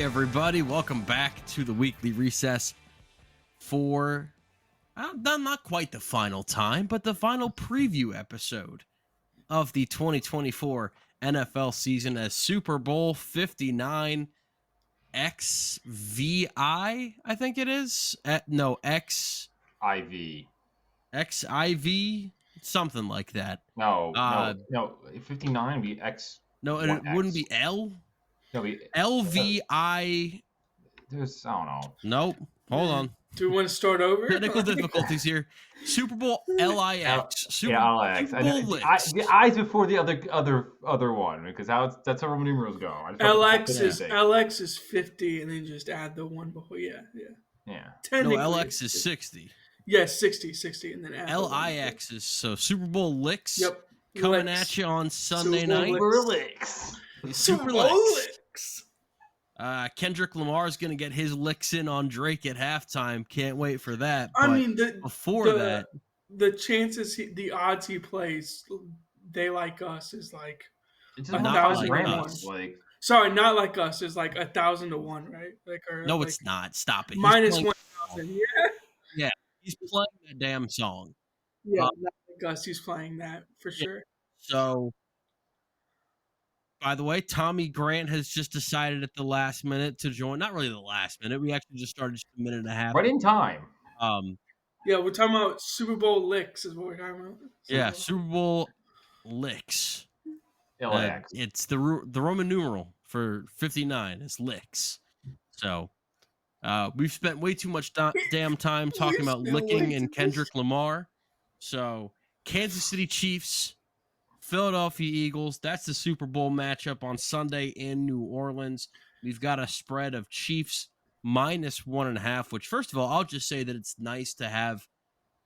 everybody. Welcome back to the weekly recess for not quite the final time, but the final preview episode of the 2024 NFL season as Super Bowl 59 XVI, I think it is. XIV, something like that. No. 59 would be X. No, it wouldn't be L. No, LVI. There's, I don't know. Nope. Hold on. Do we want to start over? Technical difficulties here. Super Bowl LIX. LIX. Super Bowl LIX. The I's before the other one because that's how Roman numerals go. LX is 50, and then just add the one before. Yeah. No, LX is 60. Yes, 60, and then add LIX is Super Bowl LIX. Yep. Coming LIX. at you on Sunday Super night. LIX. Super LIX. Kendrick Lamar is going to get his licks in on Drake at halftime. Can't wait for that. But the chances, the odds he plays, they like us is like it's 1,000 like to us. 1. Sorry, not like us. Is like 1,000 to 1, right? No, it's not. Stop it. Minus 1,000. Yeah. He's playing that damn song. Yeah, not like us. He's playing that for sure. So, by the way, Tommy Grant has just decided at the last minute to join. Not really the last minute. We actually just started just a minute and a half. Right in time. Yeah, we're talking about Super Bowl LIX is what we're talking about. Super Bowl LIX. LIX. It's the Roman numeral for 59 is LIX. So, we've spent way too much damn time talking about licking and Kendrick Lamar. So, Kansas City Chiefs, Philadelphia Eagles. That's the Super Bowl matchup on Sunday in New Orleans. We've got a spread of Chiefs minus 1.5, which, first of all, I'll just say that it's nice to have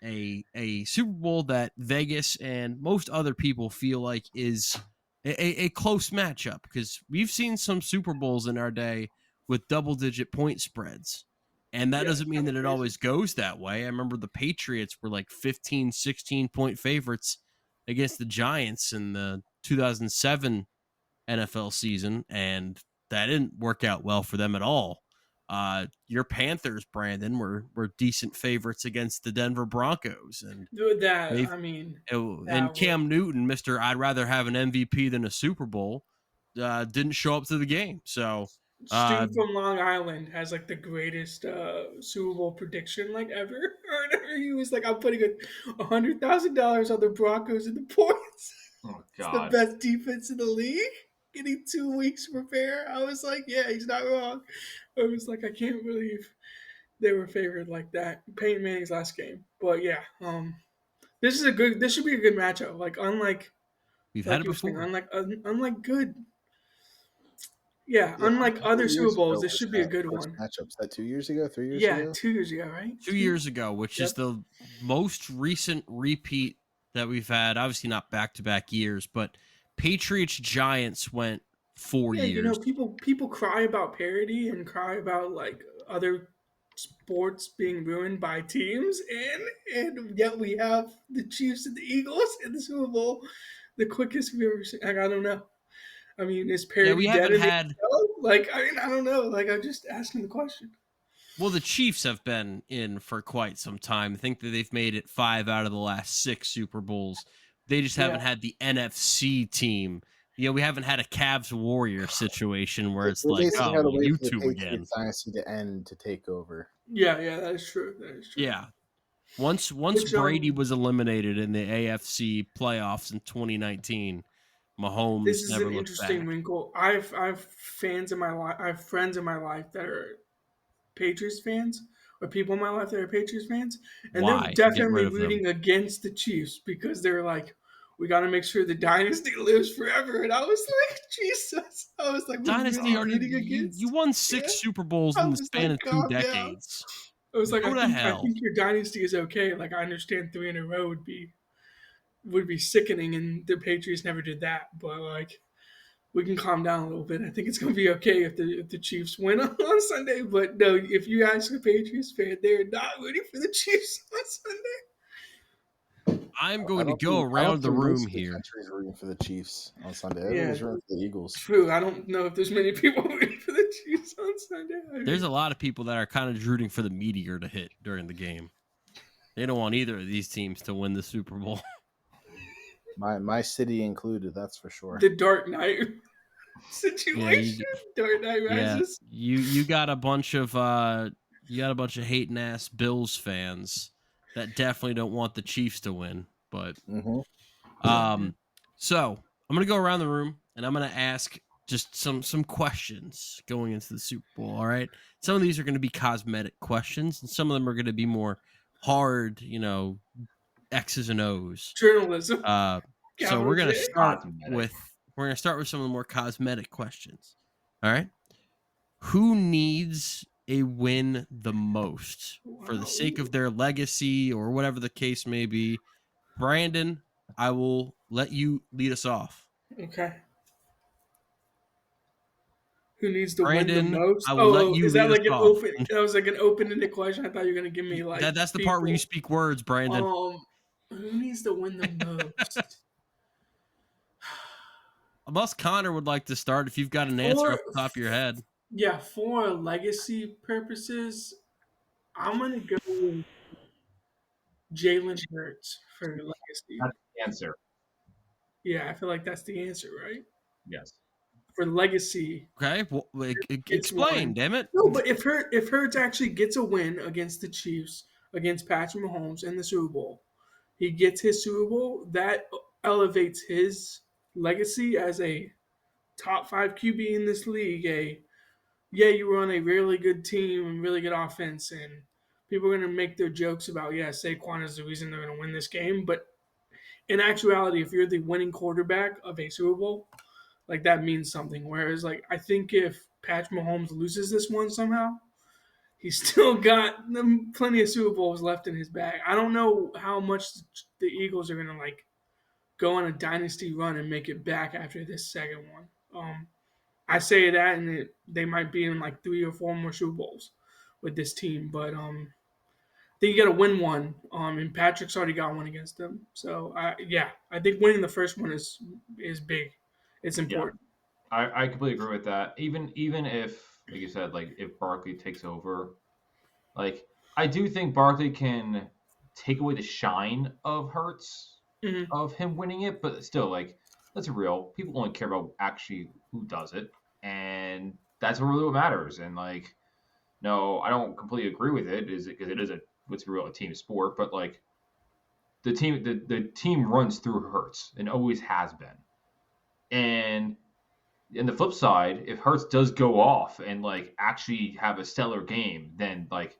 a Super Bowl that Vegas and most other people feel like is a close matchup, because we've seen some Super Bowls in our day with double-digit point spreads. And that doesn't mean that it always goes that way. I remember the Patriots were like 15, 16-point favorites against the Giants in the 2007 NFL season, and that didn't work out well for them at all. Your Panthers, Brandon, were decent favorites against the Denver Broncos, and Cam Newton, Mr. I'd rather have an MVP than a Super Bowl, didn't show up to the game. So Stu from Long Island has like the greatest Super Bowl prediction like ever. He was like, "I'm putting $100,000 on the Broncos in the points. Oh God, it's the best defense in the league. Getting 2 weeks to prepare." I was like, "Yeah, he's not wrong." I was like, "I can't believe they were favored like that." Peyton Manning's last game, but yeah, this should be a good matchup. Like unlike we've had it before, unlike good. Yeah, unlike other Super Bowls, this should be a good one. Matchups that 2 years ago, 3 years ago? ago? Yeah, 2 years ago, right? 2 years ago, which is the most recent repeat that we've had. Obviously not back-to-back years, but Patriots-Giants went 4 years. You know, people cry about parity and cry about like other sports being ruined by teams, and yet we have the Chiefs and the Eagles in the Super Bowl, the quickest we've ever seen. Like, I don't know. I mean, is parity we dead haven't had. I don't know. Like, I'm just asking the question. Well, the Chiefs have been in for quite some time. I think that they've made it 5 out of the last 6 Super Bowls. They just haven't had the NFC team. You know, we haven't had a Cavs Warrior situation where it's like, oh, you two again. Dynasty to end to take over. Yeah, that is true. Yeah. Once Brady was eliminated in the AFC playoffs in 2019, Mahomes this is never an looked interesting back. wrinkle. I have fans in my life. I have friends in my life that are Patriots fans, or people in my life that are Patriots fans, and they're definitely rooting against the Chiefs because they're like, we got to make sure the dynasty lives forever. And I was like, Jesus. I was like, dynasty you won 6 Super Bowls in the span of 2 decades. I was like, I think your dynasty is okay. Like, I understand 3 in a row would be sickening, and the Patriots never did that. But like, we can calm down a little bit. I think it's going to be okay if the Chiefs win on Sunday. But no, if you ask a Patriots fan, they're not rooting for the Chiefs on Sunday. I'm I going to don't go think I don't around the think most room of the here. country's rooting for the Chiefs on Sunday. Yeah. Everybody's rooting for the Eagles. True. I don't know if there's many people rooting for the Chiefs on Sunday. There's a lot of people that are kind of rooting for the meteor to hit during the game. They don't want either of these teams to win the Super Bowl. My city included, that's for sure. The Dark Knight situation. Dark Knight Rises. You got a bunch of hating ass Bills fans that definitely don't want the Chiefs to win. But so I'm gonna go around the room and I'm gonna ask just some questions going into the Super Bowl. All right, some of these are gonna be cosmetic questions, and some of them are gonna be more hard, X's and O's. Journalism. So we're gonna start with some of the more cosmetic questions. All right, who needs a win the most for the sake of their legacy or whatever the case may be? Brandon, I will let you lead us off. Okay. Who needs to Brandon, win the most? I will let you is that lead like us an off. open? That was like an open-ended question. I thought you were gonna give me like That's the part where you speak words, Brandon. Who needs to win the most? Unless Connor would like to start, if you've got an answer off the top of your head. Yeah, for legacy purposes, I'm gonna go with Jalen Hurts for legacy. That's the answer. Yeah, I feel like that's the answer, right? Yes. For legacy. Okay, well, explain, damn it. No, but if Hurts actually gets a win against the Chiefs, against Patrick Mahomes in the Super Bowl, he gets his Super Bowl, that elevates his legacy as a top 5 QB in this league. You were on a really good team and really good offense, and people are going to make their jokes about, Saquon is the reason they're going to win this game. But in actuality, if you're the winning quarterback of a Super Bowl, like that means something. Whereas, like, I think if Patrick Mahomes loses this one somehow, he's still got plenty of Super Bowls left in his bag. I don't know how much the Eagles are going to, like, go on a dynasty run and make it back after this second one. I say that, and they might be in like 3 or 4 more Super Bowls with this team. But I think you got to win one, and Patrick's already got one against them. So I think winning the first one is big. It's important. Yeah. I completely agree with that. Even if, like you said, like if Barkley takes over, like I do think Barkley can take away the shine of Hurts, of him winning it, but still, like, that's real. People only care about actually who does it, and that's really what matters. And like, no, I don't completely agree with it, because it is what's real a team sport, but like the team runs through Hurts and always has been. And in the flip side, if Hurts does go off and like actually have a stellar game, then like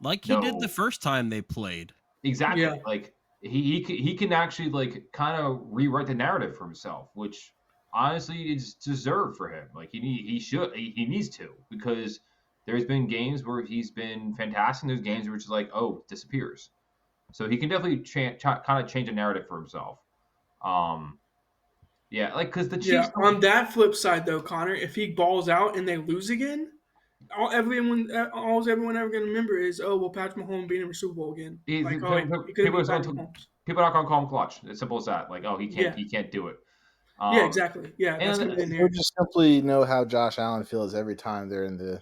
he did the first time they played. Exactly. Yeah. Like he can actually like kind of rewrite the narrative for himself, which honestly is deserved for him. Like he needs to, because there's been games where he's been fantastic, and there's games where it's like, oh, disappears. So he can definitely kind of change the narrative for himself. Yeah, like because the Chiefs. Yeah. On that flip side, though, Connor, if he balls out and they lose again, all everyone ever going to remember is, oh, well, Patrick Mahomes beat him in Super Bowl again. Like, people are not going to call him clutch. It's simple as that. Like, oh, he can't do it. Yeah, exactly. Yeah, that's going to be in there. We'll just simply know how Josh Allen feels every time they're in the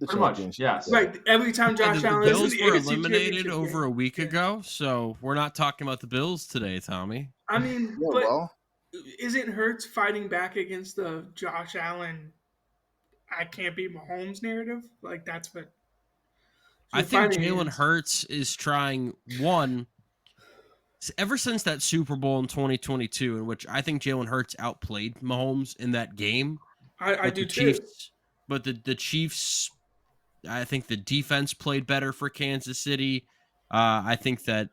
championship. Yes. Right. Every time Josh Allen the Bills were eliminated over a week ago, so we're not talking about the Bills today, Tommy. I mean, isn't Hurts fighting back against the Josh Allen I can't beat Mahomes narrative? Like, that's what I think Jalen Hurts is trying ever since that Super Bowl in 2022, in which I think Jalen Hurts outplayed Mahomes in that game. I do too. But the Chiefs, I think the defense played better for Kansas City. I think that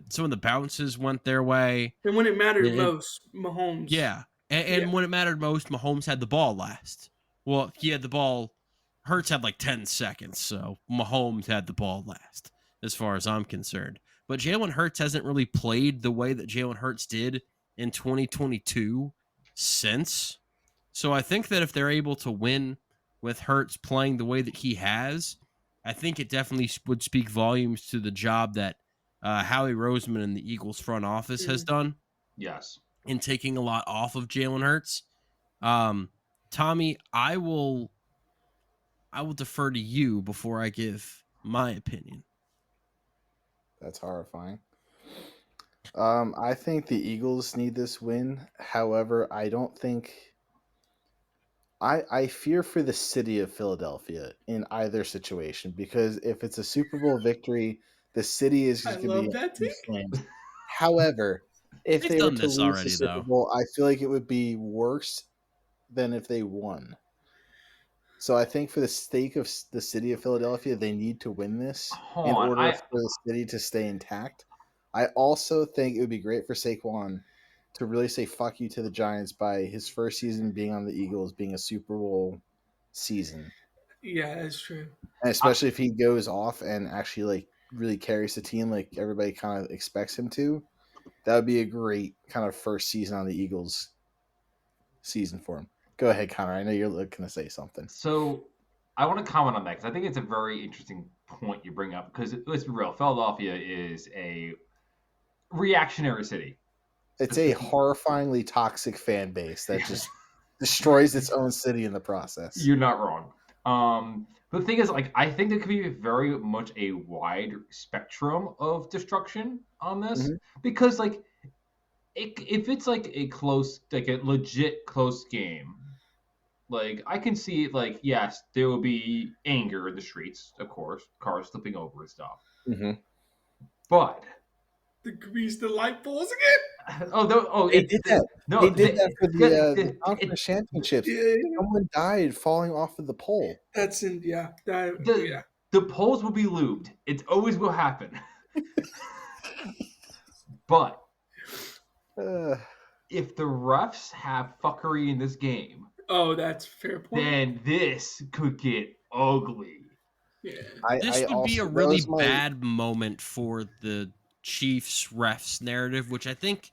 some of the bounces went their way. And when it mattered most, Mahomes. Yeah. And when it mattered most, Mahomes had the ball last. Well, he had the ball. Hurts had like 10 seconds, so Mahomes had the ball last, as far as I'm concerned. But Jalen Hurts hasn't really played the way that Jalen Hurts did in 2022 since. So I think that if they're able to win with Hurts playing the way that he has, I think it definitely would speak volumes to the job that Howie Roseman and the Eagles front office has done. Yes. In taking a lot off of Jalen Hurts. Tommy, I will defer to you before I give my opinion. That's horrifying. I think the Eagles need this win. However, I don't think I fear for the city of Philadelphia in either situation, because if it's a Super Bowl victory, the city is just going to be in flames. However, if They've they were done to this lose already, the Super though. Bowl, I feel like it would be worse than if they won. So I think for the sake of the city of Philadelphia, they need to win this in order for the city to stay intact. I also think it would be great for Saquon to really say fuck you to the Giants by his first season being on the Eagles being a Super Bowl season. Yeah, that's true. And especially if he goes off and actually like really carries the team like everybody kind of expects him to, that would be a great kind of first season on the Eagles season for him. Go ahead, Connor. I know you're looking to say something. So I want to comment on that because I think it's a very interesting point you bring up, because let's be real, Philadelphia is a reactionary city. It's a horrifyingly toxic fan base that just destroys its own city in the process. You're not wrong. But the thing is, like, I think there could be very much a wide spectrum of destruction on this, because, like, if it's like a close, like a legit close game, like I can see it. Like, yes, there will be anger in the streets, of course, cars flipping over and stuff. But the grease the light bulbs again. They did that. No, they did that for the conference championships. Yeah. Someone died falling off of the pole. That's in The poles will be lubed. It always will happen. But if the refs have fuckery in this game, that's a fair point. Then this could get ugly. Yeah, this would be a really bad moment for the Chiefs refs narrative, which I think.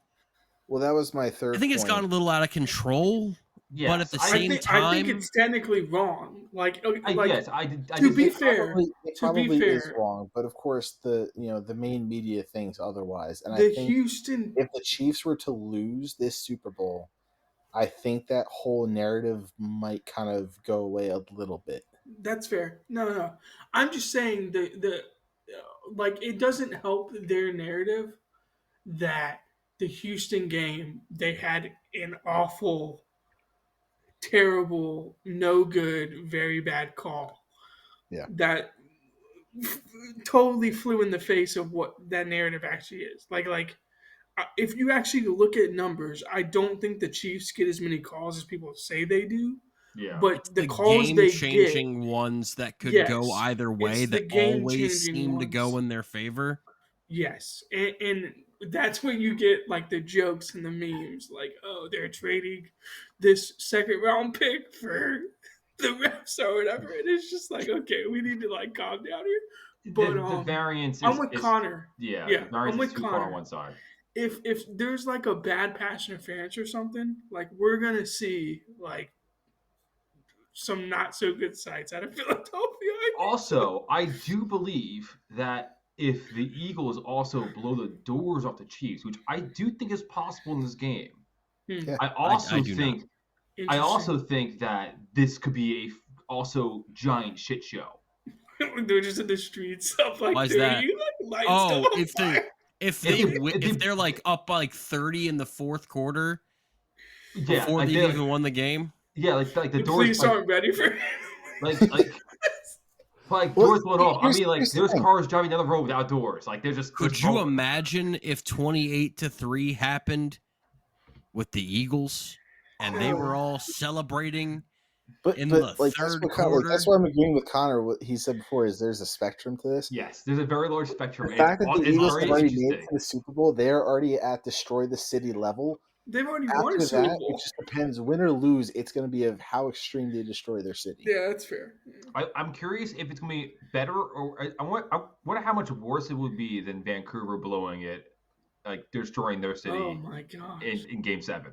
Well, that was my third. I think it's gone a little out of control. Yes, but at the same time, I think it's technically wrong. To be fair, it probably is wrong. But of course, the main media thinks otherwise. And I think Houston, if the Chiefs were to lose this Super Bowl, I think that whole narrative might kind of go away a little bit. That's fair. No. I'm just saying it doesn't help their narrative that the Houston game, they had an awful, terrible, no good, very bad call. Yeah. That totally flew in the face of what that narrative actually is. If you actually look at numbers, I don't think the Chiefs get as many calls as people say they do. Yeah. But the calls they get, game-changing ones that could go either way, that always seem to go in their favor. Yes, and that's when you get like the jokes and the memes, like, oh, they're trading this second-round pick for the refs or whatever. And it's just like, okay, we need to like calm down here. But the variance I'm with Connor. Yeah, I'm with too Connor. far on one side. If there's like a bad pass interference or something, like we're gonna see like some not so good sights out of Philadelphia. Also, I do believe that if the Eagles also blow the doors off the Chiefs, which I do think is possible in this game, I also think that this could be a also giant shit show. They're just in the streets of like, why is that? If they're like up by like 30 in the fourth quarter before they even won the game. Yeah, like the doors. Police aren't ready for doors went off. I mean, like there's cars driving down the road without doors. Like they're just. Could you imagine if 28-3 happened with the Eagles and they were all celebrating in the third quarter? That's why I'm agreeing with Connor. What he said before is there's a spectrum to this. Yes, there's a very large spectrum. The fact that the Eagles have already made it to the Super Bowl, they're already at destroy the city level. They've already won a Super Bowl. It just depends, win or lose. It's going to be of how extreme they destroy their city. Yeah, that's fair. I'm curious if it's going to be better, or I wonder how much worse it would be than Vancouver blowing it, like destroying their city. Oh my gosh! In Game 7,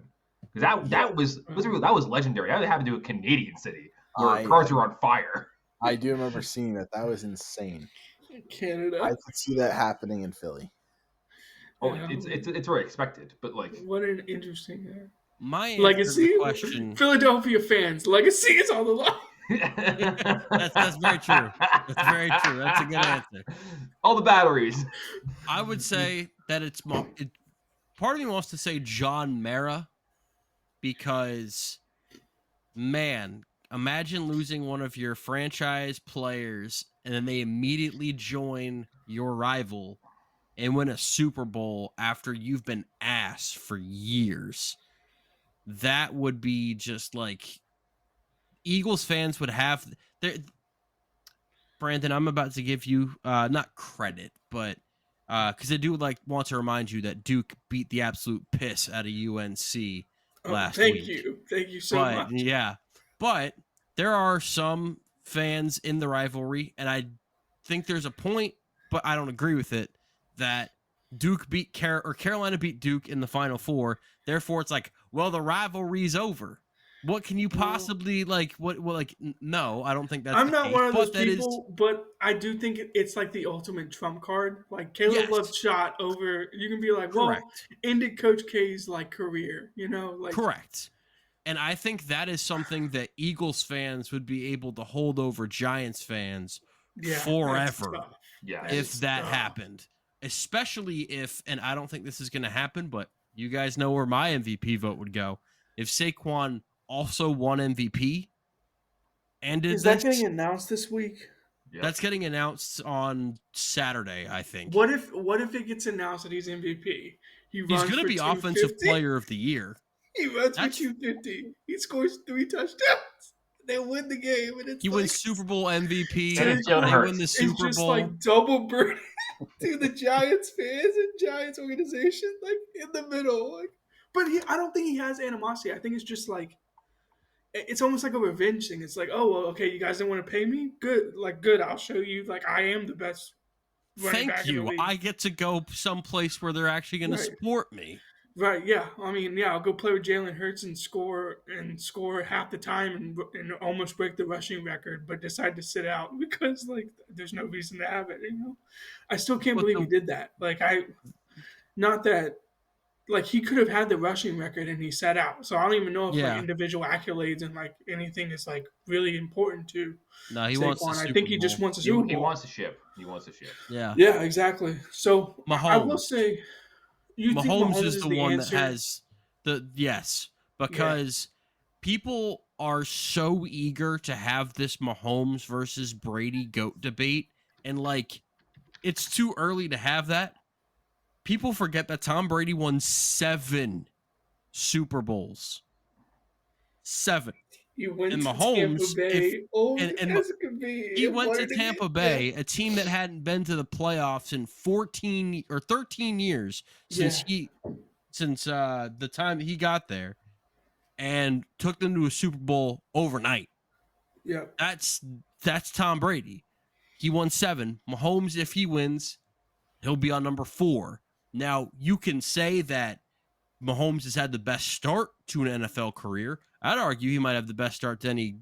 because that was legendary. That happened to a Canadian city where cars were on fire. I do remember seeing that. That was insane. Canada. I could see that happening in Philly. Oh, it's very expected, but like, what an interesting my answer legacy. to the question. Philadelphia fans, legacy is on the line. That's very true. That's very true. That's a good answer. All the batteries. I would say that part of me wants to say John Mara, because, man, imagine losing one of your franchise players and then they immediately join your rival and win a Super Bowl after you've been ass for years. That would be just like, Eagles fans would have Brandon, I'm about to give you not credit, but because I do want to remind you that Duke beat the absolute piss out of UNC last week. Thank you so much. Yeah, but there are some fans in the rivalry, and I think there's a point, but I don't agree with it, that Duke beat Carolina beat Duke in the Final Four. Therefore, it's like, well, the rivalry's over. What can you possibly no, I don't think that's I'm not case, one of those people, but I do think it's like the ultimate trump card. Like Caleb Love's shot over, you can be like, well, ended Coach K's like career, like correct. And I think that is something that Eagles fans would be able to hold over Giants fans forever if that happened. Especially if, and I don't think this is going to happen, but you guys know where my MVP vote would go. If Saquon also won MVP and did Is that getting announced this week? Yeah. That's getting announced on Saturday, I think. What if it gets announced that he's MVP? He's going to be Offensive Player of the Year. He runs for 250. He scores 3 touchdowns. They win the game, and he wins Super Bowl MVP. And they win the Super it's just Bowl. Like double burden to the Giants fans and Giants organization, like in the middle. Like, but I don't think he has animosity. I think it's just like, it's almost like a revenge thing. It's like, oh, well, okay, you guys didn't want to pay me? Good. Like, good. I'll show you. Like, I am the best running back in the league. I get to go someplace where they're actually going to support me. Right, yeah. I mean, yeah, I'll go play with Jalen Hurts and score half the time and almost break the rushing record, but decide to sit out because, like, there's no reason to have it, I still can't believe he did that. Like, he could have had the rushing record and he sat out. So I don't even know if like individual accolades and like anything is like really important to No, he Saquon. wants the Super I think he Bowl. just wants a Super Bowl. He wants a ship. Yeah. Yeah, exactly. So Mahomes. I will say Mahomes is the one that has because people are so eager to have this Mahomes versus Brady GOAT debate, and like, it's too early to have that. People forget that Tom Brady won 7 Super Bowls. 7. He went and to Mahomes, he went to Tampa Bay, a team that hadn't been to the playoffs in 14 or 13 years since the time he got there, and took them to a Super Bowl overnight. Yeah, that's Tom Brady. He won 7. Mahomes, if he wins, he'll be on number 4. Now, you can say that Mahomes has had the best start to an NFL career. I'd argue he might have the best start to any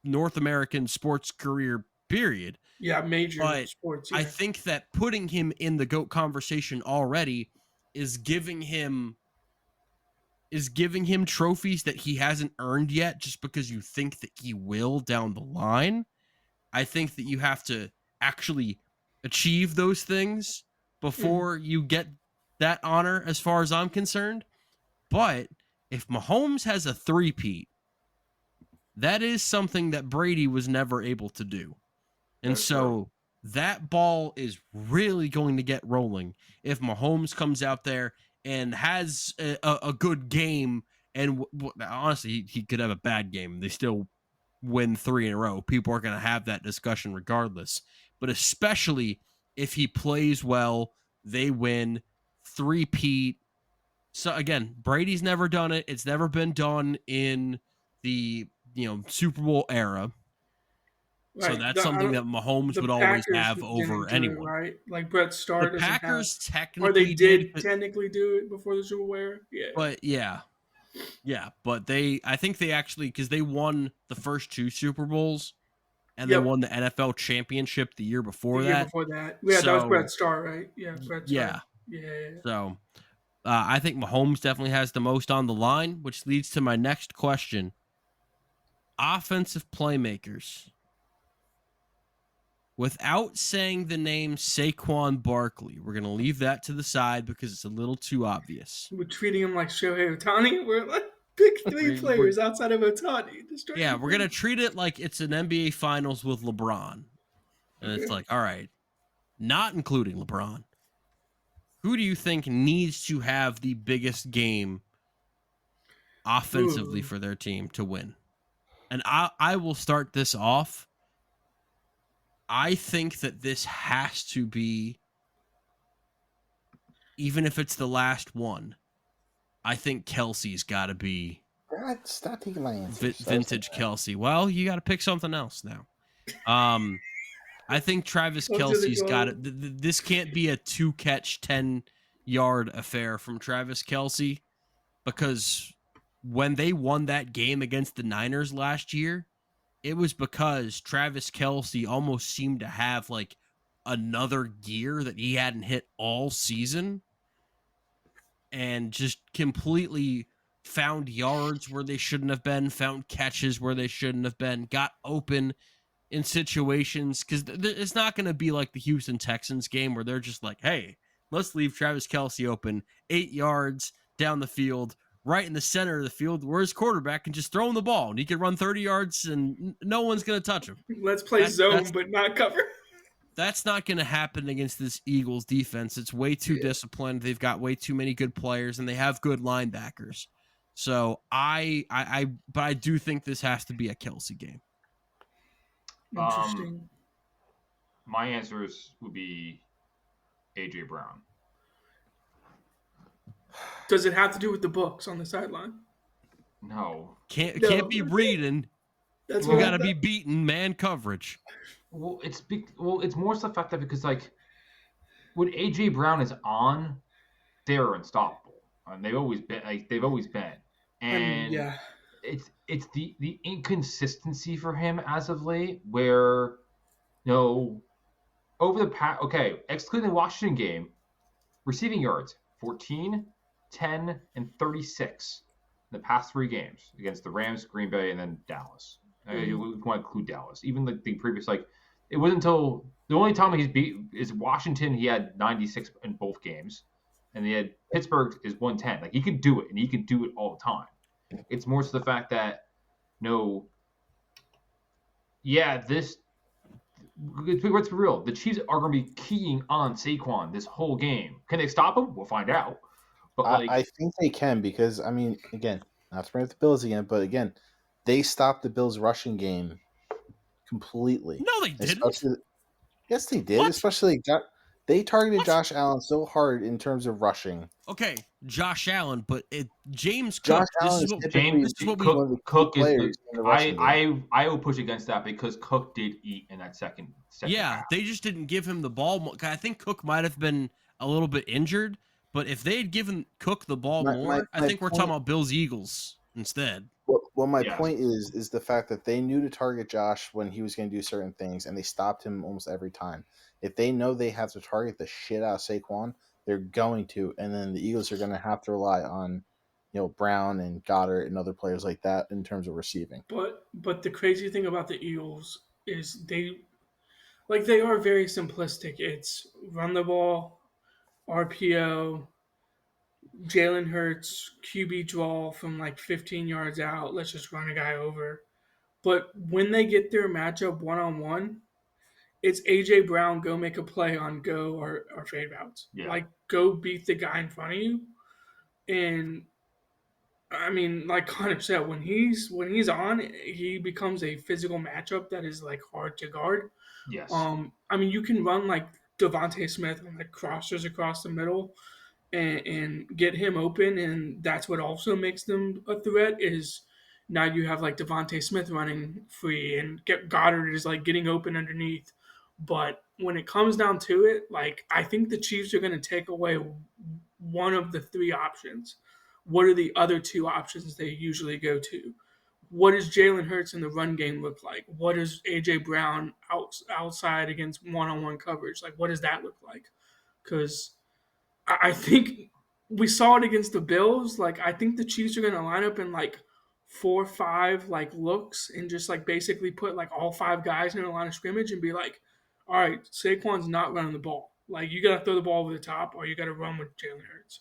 North American sports career, period. Yeah, major sports. Yeah. I think that putting him in the GOAT conversation already is giving him trophies that he hasn't earned yet just because you think that he will down the line. I think that you have to actually achieve those things before you get that honor, as far as I'm concerned. But if Mahomes has a 3-peat, that is something that Brady was never able to do. And that ball is really going to get rolling if Mahomes comes out there and has a good game. And honestly, he could have a bad game. They still win 3 in a row. People are going to have that discussion regardless. But especially if he plays well, they win 3-peat. So again, Brady's never done it. It's never been done in the Super Bowl era. Right. So that's something that Mahomes would always have over anyone. Right? Like Brett Starr. The Packers technically, or they did technically do it before the Super Bowl era. Yeah. But but I think they actually, because they won the first 2 Super Bowls, and they won the NFL championship the year before that. Yeah, that was Brett Starr, right? Yeah, Brett Starr. Yeah. Yeah. So I think Mahomes definitely has the most on the line, which leads to my next question. Offensive playmakers. Without saying the name Saquon Barkley, we're going to leave that to the side because it's a little too obvious. We're treating him like Shohei Ohtani. We're like, pick three players outside of Ohtani. Yeah, we're going to treat it like it's an NBA Finals with LeBron. And it's like, all right, not including LeBron. Who do you think needs to have the biggest game offensively for their team to win? And I will start this off. I think that this has to be, even if it's the last one, I think Kelsey's got to be. Stop taking my answer. Vintage Kelsey. Well, you got to pick something else now. I think Travis Kelsey's got it. This can't be a 2-catch, 10-yard affair from Travis Kelsey, because when they won that game against the Niners last year, it was because Travis Kelsey almost seemed to have like another gear that he hadn't hit all season, and just completely found yards where they shouldn't have been, found catches where they shouldn't have been, got open in situations, because it's not going to be like the Houston Texans game where they're just like, hey, let's leave Travis Kelsey open 8 yards down the field, right in the center of the field where his quarterback can just throw him the ball and he can run 30 yards and no one's going to touch him. Let's play zone, but not cover. That's not going to happen against this Eagles defense. It's way too disciplined. They've got way too many good players and they have good linebackers. So but I do think this has to be a Kelsey game. Interesting. My answers would be AJ Brown. Does it have to do with the books on the sideline? No. Can't be reading. You got to be beaten man coverage. Well, it's more so the fact that because like when AJ Brown is on, they're unstoppable, and they've always been. And it's the inconsistency for him as of late, where over the past excluding the Washington game, receiving yards 14, 10, and 36 in the past 3 games against the Rams, Green Bay, and then Dallas. You want to include Dallas. Even the previous, it wasn't until the only time he's beat is Washington. He had 96 in both games, and he had Pittsburgh is 110. Like, he can do it, and he can do it all the time. It's more so the fact that let's be real. The Chiefs are going to be keying on Saquon this whole game. Can they stop him? We'll find out. But I think they can, because I mean, again, not to bring up the Bills again, but again, they stopped the Bills' rushing game completely. No, they didn't. Yes, they did. What? Especially they targeted Josh Allen so hard in terms of rushing. Okay, Josh Allen, but James Cook. Cook is. I will push against that because Cook did eat in that second yeah, half. They just didn't give him the ball. I think Cook might have been a little bit injured, but if they had given Cook the ball more, I think we're talking about Bills Eagles instead. Well, my point is the fact that they knew to target Josh when he was going to do certain things, and they stopped him almost every time. If they know they have to target the shit out of Saquon, they're going to, and then the Eagles are going to have to rely on, Brown and Goddard and other players like that in terms of receiving. But the crazy thing about the Eagles is they are very simplistic. It's run the ball, RPO, Jalen Hurts, QB draw from 15 yards out. Let's just run a guy over. But when they get their matchup one-on-one, it's A.J. Brown, go make a play on go or fade routes. Yeah. Go beat the guy in front of you. And, I mean, like Connor said, when he's on, he becomes a physical matchup that is, hard to guard. Yes. I mean, you can run, Devontae Smith on, crossers across the middle and get him open, and that's what also makes them a threat is now you have Devontae Smith running free and Goddard is getting open underneath. But when it comes down to it, I think the Chiefs are going to take away one of the 3 options. What are the other 2 options they usually go to? What does Jalen Hurts in the run game look like? What does A.J. Brown outside against one-on-one coverage? What does that look like? Because I think we saw it against the Bills. Like, I think the Chiefs are going to line up in like 4-5 like looks and just like basically put like all 5 guys in a line of scrimmage and be like, all right, Saquon's not running the ball. Like, you got to throw the ball over the top or you got to run with Jalen Hurts.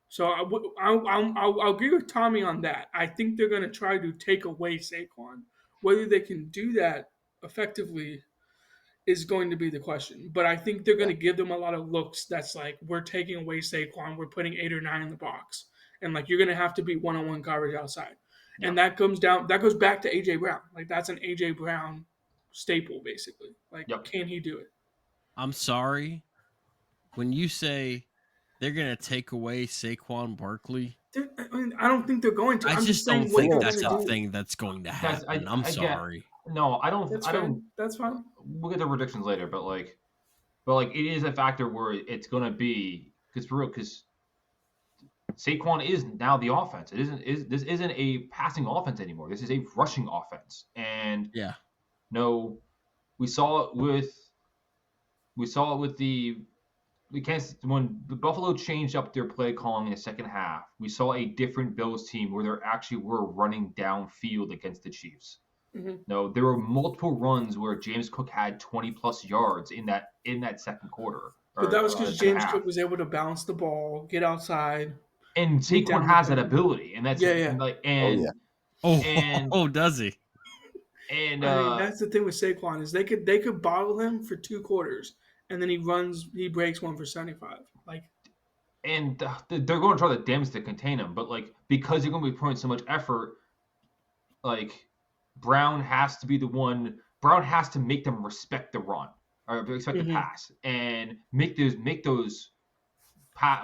So I'll agree with Tommy on that. I think they're going to try to take away Saquon. Whether they can do that effectively is going to be the question. But I think they're going to give them a lot of looks that's like, we're taking away Saquon, we're putting 8 or 9 in the box. And like, you're going to have to be one-on-one coverage outside. And that goes back to AJ Brown. Like, that's an AJ Brown staple, basically. Like, can he do it? I'm sorry. When you say they're going to take away Saquon Barkley, I don't think they're going to. I just don't think that's a thing that's going to happen. I'm sorry. No, I don't. That's fine. We'll get the predictions later, but it is a factor where it's going to be because Saquon is now the offense. This isn't a passing offense anymore. This is a rushing offense, and we saw it with when the Buffalo changed up their play calling in the second half. We saw a different Bills team where they actually were running downfield against the Chiefs. Mm-hmm. No, there were multiple runs where James Cook had 20+ yards in that second quarter. But that was because James Cook was able to bounce the ball, get outside. And Saquon has that ability, and that's does he? And I mean, that's the thing with Saquon is they could bottle him for 2 quarters, and then he breaks one for 75. And they're going to try the damnedest to contain him, but because they're going to be putting so much effort, Brown has to be the one. Brown has to make them respect the run or respect the pass and make those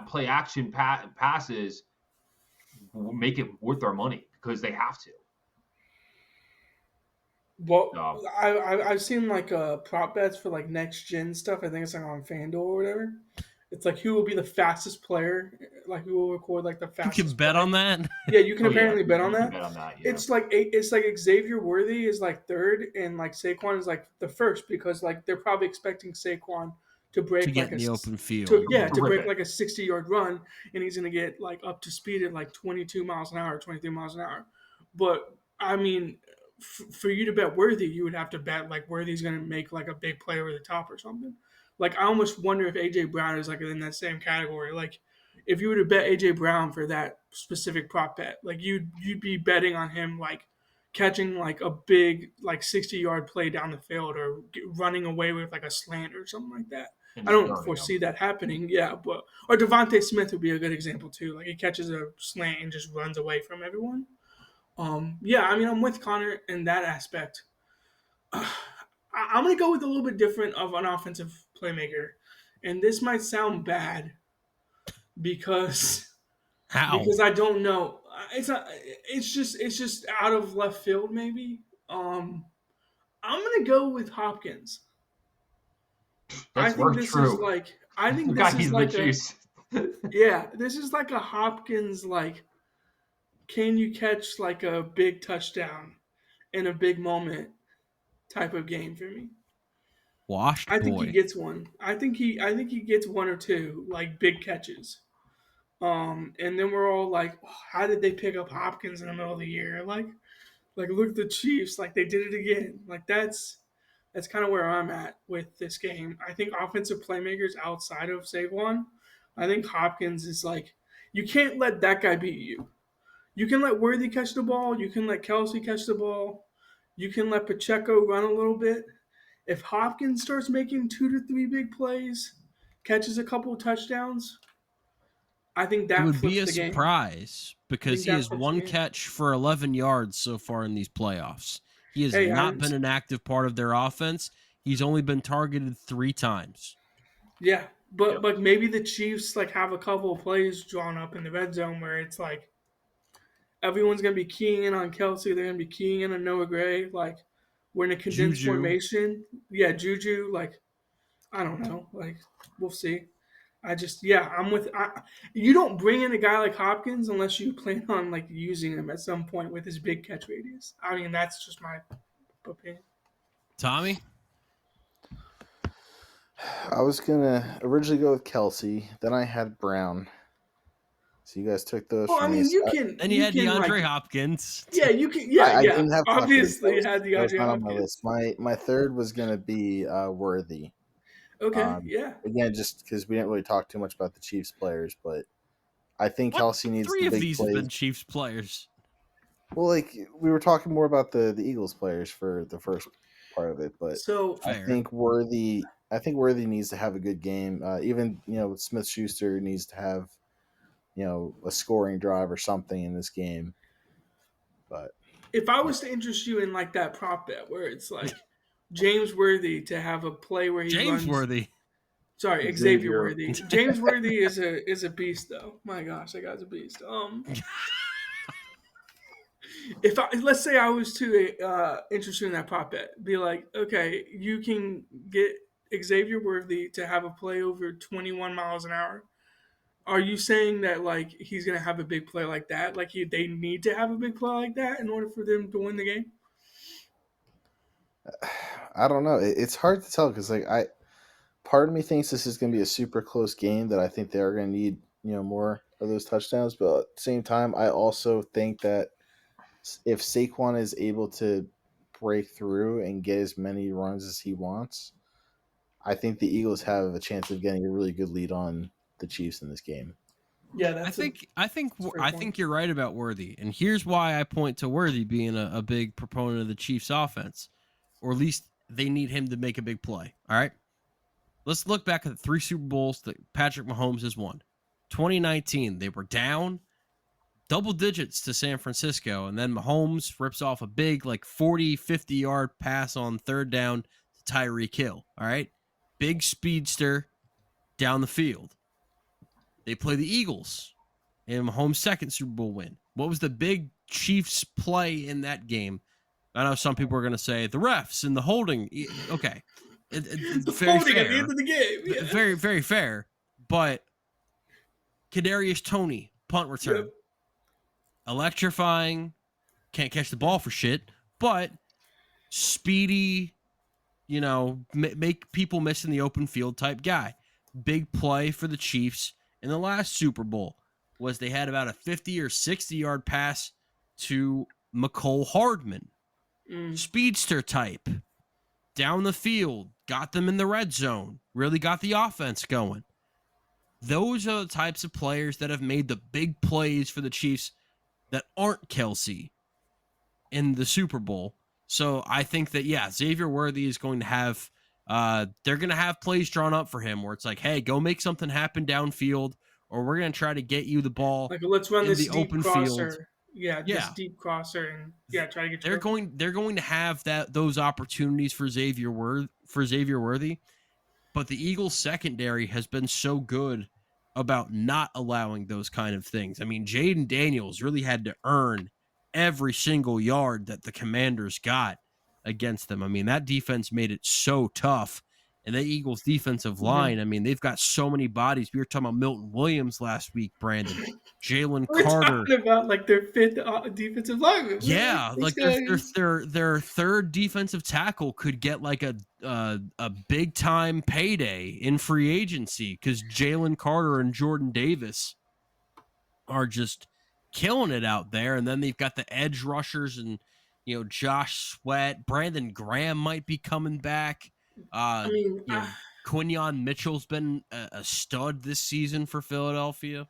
play action passes make it worth their money because they have to. Well, I've seen prop bets for next gen stuff. I think it's on FanDuel or whatever. It's who will be the fastest player, who will record the fastest. You can bet on that. Yeah, you can apparently bet on that. Bet on that. Yeah. It's like Xavier Worthy is third, and Saquon is the first because they're probably expecting Saquon to break in the open field. To break a 60-yard run, and he's gonna get up to speed at 22 miles an hour, 23 miles an hour. But I mean, for you to bet Worthy, you would have to bet Worthy's gonna make a big play over the top or something. I almost wonder if AJ Brown is in that same category. If you were to bet AJ Brown for that specific prop bet, you'd be betting on him catching a big 60-yard play down the field or running away with a slant or something like that. I don't foresee that happening. Yeah, or Devontae Smith would be a good example too. He catches a slant and just runs away from everyone. Yeah, I mean, I'm with Connor in that aspect. I'm going to go with a little bit different of an offensive playmaker. And this might sound bad because I don't know. It's just out of left field maybe. I'm going to go with Hopkins. I think this is this is a Hopkins can you catch a big touchdown in a big moment type of game for me. I think he gets one. I think he gets 1 or 2 big catches. And then we're all how did they pick up Hopkins in the middle of the year? Look at the Chiefs, they did it again. That's kind of where I'm at with this game. I think offensive playmakers outside of Saquon, I think Hopkins is you can't let that guy beat you. You can let Worthy catch the ball. You can let Kelsey catch the ball. You can let Pacheco run a little bit. If Hopkins starts making 2 to 3 big plays, catches a couple of touchdowns, I think that would be a surprise because he has 1 catch for 11 yards so far in these playoffs. He has not been an active part of their offense. He's only been targeted 3 times. Yeah, but maybe the Chiefs have a couple of plays drawn up in the red zone where it's everyone's gonna be keying in on Kelsey. They're gonna be keying in on Noah Gray. We're in a condensed formation. Yeah, Juju. I don't know. We'll see. I'm with. You don't bring in a guy like Hopkins unless you plan on using him at some point with his big catch radius. I mean, that's just my opinion. Tommy, I was gonna originally go with Kelsey, then I had Brown. So you guys took those Well, from I me. mean, you So can. And you had DeAndre Hopkins. Yeah, you can. Yeah, I yeah. didn't have Hopkins. Obviously, you had That was DeAndre not on my Hopkins. list. My third was gonna be Worthy. Okay, yeah. Again, just because we didn't really talk too much about the Chiefs players, but I think Kelsey needs 3 the of big these plays. have been Chiefs players. Well, like we were talking more about the Eagles players for the first part of it, but So I think Worthy needs to have a good game. Even Smith Schuster needs to have a scoring drive or something in this game. But if I was to interest you in like that prop bet where it's like James Worthy to have a play where he runs. Worthy. Sorry, Xavier Worthy. James Worthy is a beast though. My gosh, that guy's a beast. If let's say I was to interested in that prop bet, be like, okay, you can get Xavier Worthy to have a play over 21 miles an hour. Are you saying that like he's gonna have a big play like that? Like they need to have a big play like that in order for them to win the game? I don't know. It's hard to tell because part of me thinks this is going to be a super close game that I think they are going to need more of those touchdowns. But at the same time, I also think that if Saquon is able to break through and get as many runs as he wants, I think the Eagles have a chance of getting a really good lead on the Chiefs in this game. Yeah, I think you're right about Worthy, and here's why I point to Worthy being a big proponent of the Chiefs' offense, or at least they need him to make a big play. All right, let's look back at the 3 Super Bowls that Patrick Mahomes has won. 2019, they were down double digits to San Francisco, and then Mahomes rips off a big 40, 50-yard pass on third down to Tyreek Hill. All right, big speedster down the field. They play the Eagles in Mahomes' second Super Bowl win. What was the big Chiefs play in that game? I know some people are going to say the refs and the holding. Okay. The very holding fair. at the end of the game. Yeah. Very, very fair. But Kadarius Toney, punt return. Yep. Electrifying. Can't catch the ball for shit. But speedy, make people miss in the open field type guy. Big play for the Chiefs in the last Super Bowl was they had about a 50 or 60-yard pass to McCole Hardman. Speedster type. Down the field. Got them in the red zone. Really got the offense going. Those are the types of players that have made the big plays for the Chiefs that aren't Kelsey in the Super Bowl. So I think that, Xavier Worthy is going to have they're going to have plays drawn up for him where it's like, hey, go make something happen downfield, or we're going to try to get you the ball. Like, let's run this the deep open crosser. field. This deep crosser, and try to get. They're going to have those opportunities for Xavier Worthy, but the Eagles secondary has been so good about not allowing those kind of things. I mean, Jaden Daniels really had to earn every single yard that the Commanders got against them. I mean, that defense made it so tough. And the Eagles defensive line, I mean, they've got so many bodies. We were talking about Milton Williams last week, Brandon. Jalen Carter. We're talking about their 5th defensive lineman. Yeah, their third defensive tackle could get a big time payday in free agency because Jalen Carter and Jordan Davis are just killing it out there. And then they've got the edge rushers and Josh Sweat, Brandon Graham might be coming back. Quinyon Mitchell's been a stud this season for Philadelphia.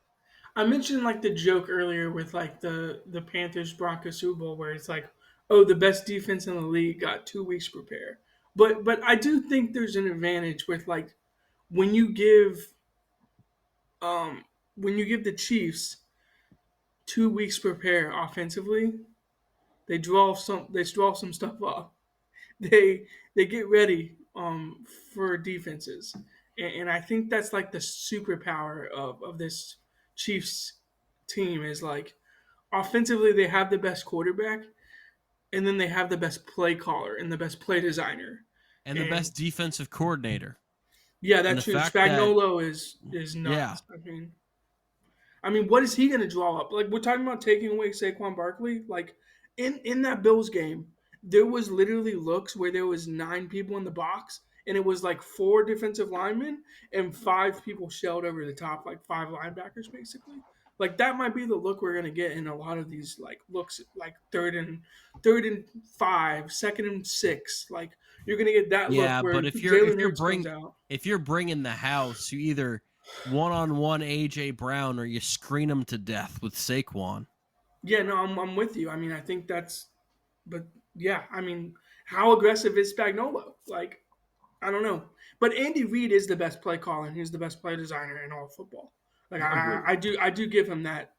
I mentioned the joke earlier with the Panthers Broncos Super Bowl where it's the best defense in the league got 2 weeks to prepare. But I do think there's an advantage with when you give the Chiefs 2 weeks to prepare offensively, they draw some stuff up. They get ready for defenses, and I think that's the superpower of this Chiefs team is offensively they have the best quarterback, and then they have the best play caller and the best play designer and the best defensive coordinator. Yeah, that's true. Spagnuolo is nuts. Yeah. I mean, what is he going to draw up? We're talking about taking away Saquon Barkley. In that Bills game, there was literally looks where there was 9 people in the box, and it was like 4 defensive linemen and 5 people shelled over the top, like 5 linebackers basically. Like that might be the look we're gonna get in a lot of these like looks, like third and 5, 2nd and 6. Like you're gonna get that look where but if Jalen Hurts comes out. If you're bringing the house, you either one-on-one AJ Brown or you screen him to death with Saquon. Yeah, no, I'm with you. I mean, I think that's, but yeah, I mean, how aggressive is Spagnuolo? Like, I don't know. But Andy Reid is the best play caller, and he's the best play designer in all of football. Like, I do give him that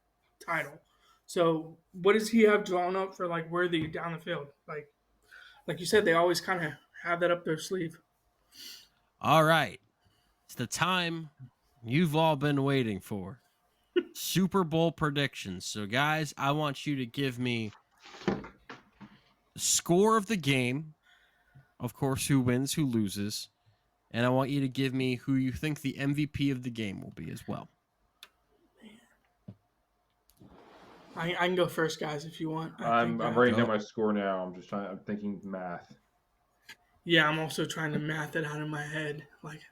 title. So, what does he have drawn up for like Worthy down the field? Like you said, they always kind of have that up their sleeve. All right, it's the time you've all been waiting for. Super Bowl predictions. So, guys, I want you to give me the score of the game. Of course, who wins, who loses. And I want you to give me who you think the MVP of the game will be as well. I can go first, guys, if you want. I'm writing down my score now. I'm thinking math. Yeah, I'm also trying to math it out in my head. Like,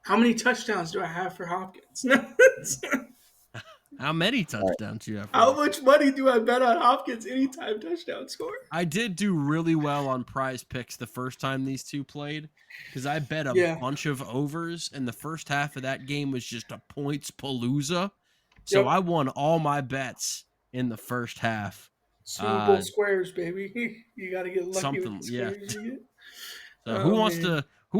how many touchdowns do I have for Hopkins? How many touchdowns do you have? How much money do I bet on Hopkins anytime touchdown score? I did do really well on Prize Picks the first time these two played because I bet a bunch of overs, and the first half of that game was just a points palooza. So I won all my bets in the first half. Super Bowl squares, baby. You got to get lucky with the squares you get. So who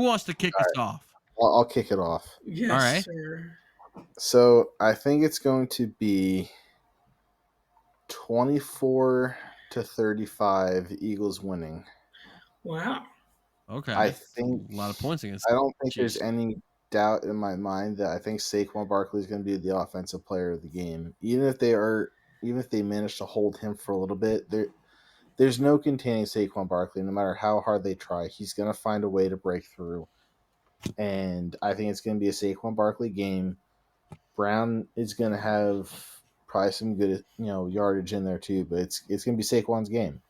wants to kick us off? I'll kick it off. Yes, all right. Sir. So I think it's going to be 24-35, Eagles winning. Wow. Okay. I think a lot of points against. I don't think there's any doubt in my mind that I think Saquon Barkley is going to be the offensive player of the game. Even if they manage to hold him for a little bit, there's no containing Saquon Barkley. No matter how hard they try, he's going to find a way to break through. And I think it's going to be a Saquon Barkley game. Brown is going to have probably some good, yardage in there too, but it's going to be Saquon's game.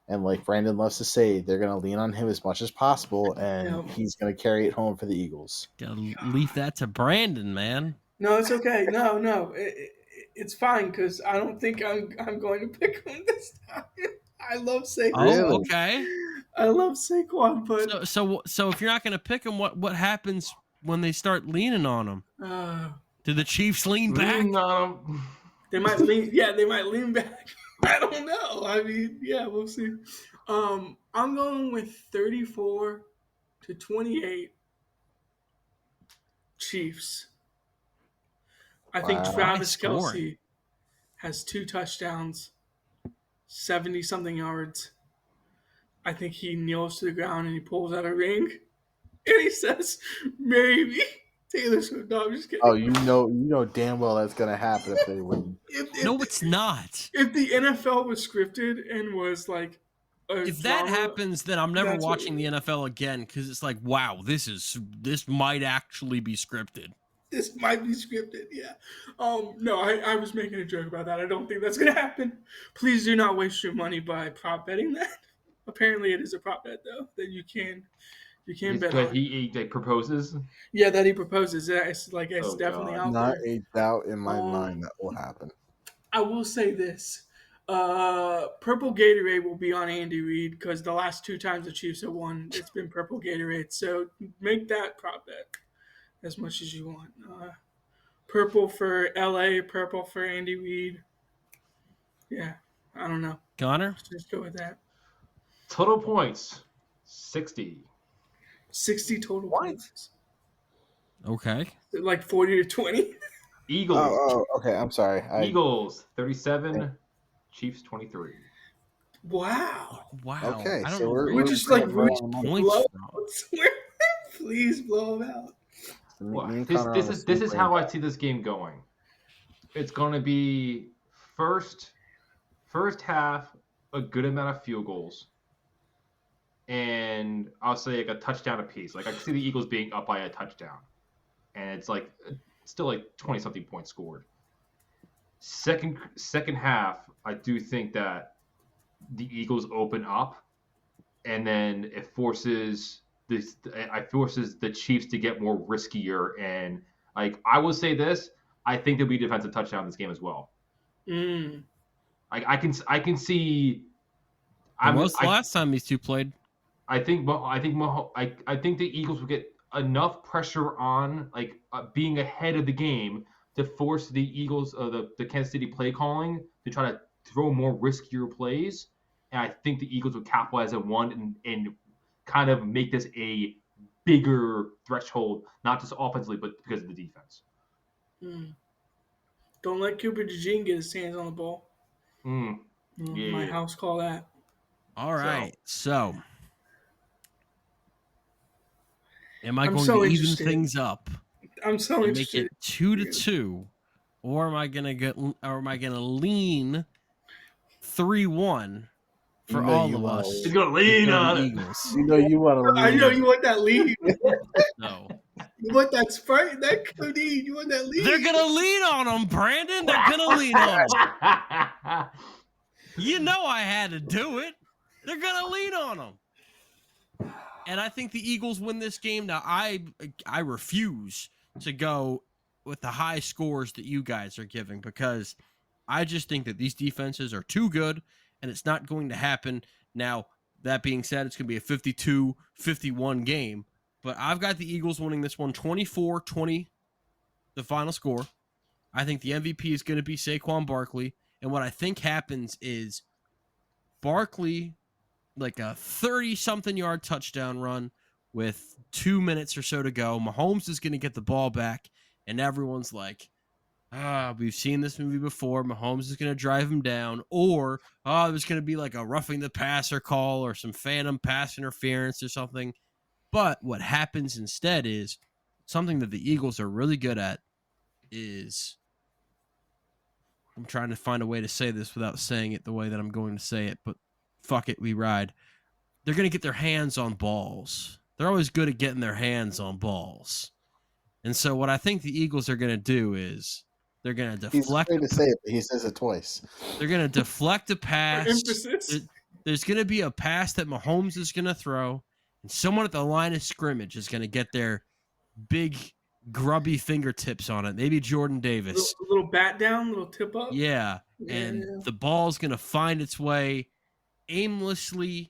And like Brandon loves to say, they're going to lean on him as much as possible, and he's going to carry it home for the Eagles. Gotta leave that to Brandon, man. No, it's okay. No, it's fine because I don't think I'm going to pick him this time. I love Saquon. Oh, okay. I love Saquon, but so if you're not going to pick him, what happens when they start leaning on him? Do the Chiefs lean back? They might lean. Yeah, they might lean back. I don't know. I mean, yeah, we'll see. I'm going with 34-28 Chiefs. I think Travis Kelce has 2 touchdowns, 70-something yards. I think he kneels to the ground and he pulls out a ring, and he says, "Marry me." Taylor Swift. No, I'm just kidding. Oh, you know damn well that's gonna happen if they win. No, it's not. If the NFL was scripted and was like, if that happens, then I'm never watching the NFL again because it's like, wow, this might actually be scripted. This might be scripted, yeah. No, I was making a joke about that. I don't think that's gonna happen. Please do not waste your money by prop betting that. Apparently, it is a prop bet though that you can bet on. He proposes. Yeah, that he proposes. It's definitely out Not there. a doubt in my mind that will happen. I will say this: purple Gatorade will be on Andy Reid because the last 2 times the Chiefs have won, it's been purple Gatorade. So make that prop bet as much as you want. Purple for LA, purple for Andy Reid. Yeah, I don't know. Connor, Let's just go with that. Total points, 60. 60 total points. Okay. Like 40-20. Eagles. Oh, okay. I'm sorry. Eagles 37, Chiefs 23. Wow. Okay, so we're just like points. Please blow them out. Well, this is how I see this game going. It's going to be first half a good amount of field goals, and I'll say like a touchdown apiece. Like I can see the Eagles being up by a touchdown, and it's like still like 20-something points scored. Second half, I do think that the Eagles open up, and then it forces forces the Chiefs to get more riskier. And like I will say this, I think there'll be a defensive touchdown in this game as well. Like I can see. When was the last time these two played? I think the Eagles will get enough pressure on being ahead of the game to force the Eagles, the Kansas City play calling to try to throw more riskier plays, and I think the Eagles will capitalize on one and kind of make this a bigger threshold, not just offensively, but because of the defense. Don't let Cooper DeJean get his hands on the ball. My house call that. All right, so am I going to even things up? I'm so interested. Make it 2-2, or am I gonna lean 3-1 for all of us? He's gonna lean on Eagles. You want to lean. I know you want that lead. No. You want that Sprite? That codeine? You want that lead? They're gonna lean on them, Brandon. They're gonna lean on them. You know I had to do it. They're gonna lean on them. And I think the Eagles win this game. Now, I refuse to go with the high scores that you guys are giving because I just think that these defenses are too good, and it's not going to happen. Now, that being said, it's going to be a 52-51 game, but I've got the Eagles winning this one 24-20, the final score. I think the MVP is going to be Saquon Barkley, and what I think happens is Barkley, like a 30-something yard touchdown run with 2 minutes or so to go. Mahomes is going to get the ball back, and everyone's like, we've seen this movie before. Mahomes is going to drive him down, or there's going to be like a roughing the passer call or some phantom pass interference or something. But what happens instead is something that the Eagles are really good at is, I'm trying to find a way to say this without saying it the way that I'm going to say it, but fuck it, we ride. They're going to get their hands on balls. They're always good at getting their hands on balls. And so what I think the Eagles are going to do is they're going to deflect. He's afraid to say it, but he says it twice. They're going to deflect a pass. Emphasis. There's going to be a pass that Mahomes is going to throw, and someone at the line of scrimmage is going to get their big, grubby fingertips on it. Maybe Jordan Davis. A little bat down, little tip up. Yeah. And the ball's going to find its way aimlessly.